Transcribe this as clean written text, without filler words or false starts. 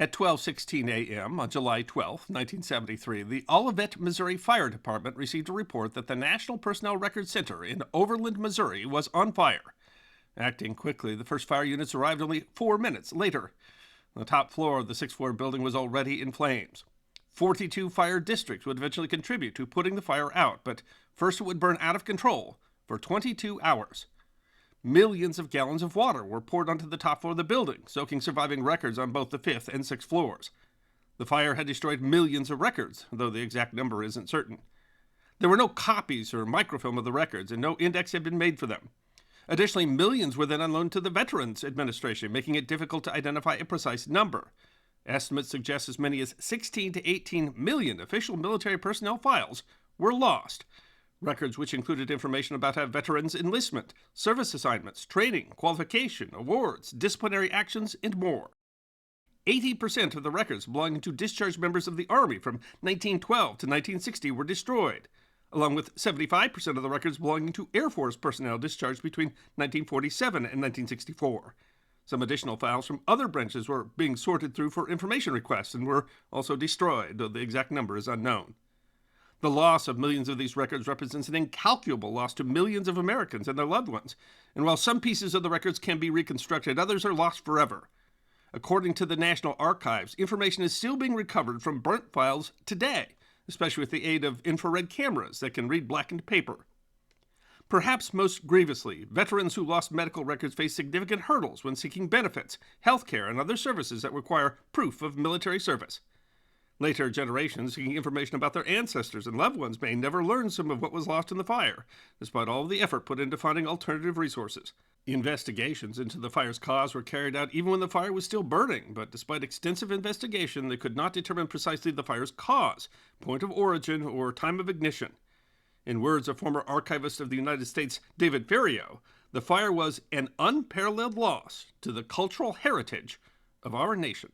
At 12:16 a.m. on July 12, 1973, the Olivet, Missouri Fire Department received a report that the National Personnel Records Center in Overland, Missouri was on fire. Acting quickly, the first fire units arrived only 4 minutes later. The top floor of the sixth-floor building was already in flames. 42 fire districts would eventually contribute to putting the fire out, but first it would burn out of control for 22 hours. Millions of gallons of water were poured onto the top floor of the building, soaking surviving records on both the fifth and sixth floors. The fire had destroyed millions of records, though the exact number isn't certain. There were no copies or microfilm of the records, and no index had been made for them. Additionally, millions were then unloaned to the Veterans Administration, making it difficult to identify a precise number. Estimates suggest as many as 16 to 18 million official military personnel files were lost. Records which included information about how veterans' enlistment, service assignments, training, qualification, awards, disciplinary actions, and more. 80% of the records belonging to discharged members of the Army from 1912 to 1960 were destroyed, along with 75% of the records belonging to Air Force personnel discharged between 1947 and 1964. Some additional files from other branches were being sorted through for information requests and were also destroyed, though the exact number is unknown. The loss of millions of these records represents an incalculable loss to millions of Americans and their loved ones, and while some pieces of the records can be reconstructed, others are lost forever. According to the National Archives, information is still being recovered from burnt files today, especially with the aid of infrared cameras that can read blackened paper. Perhaps most grievously, veterans who lost medical records face significant hurdles when seeking benefits, health care, and other services that require proof of military service. Later generations seeking information about their ancestors and loved ones may never learn some of what was lost in the fire, despite all of the effort put into finding alternative resources. Investigations into the fire's cause were carried out even when the fire was still burning, but despite extensive investigation, they could not determine precisely the fire's cause, point of origin, or time of ignition. In words of former archivist of the United States, David Ferriero, the fire was an unparalleled loss to the cultural heritage of our nation.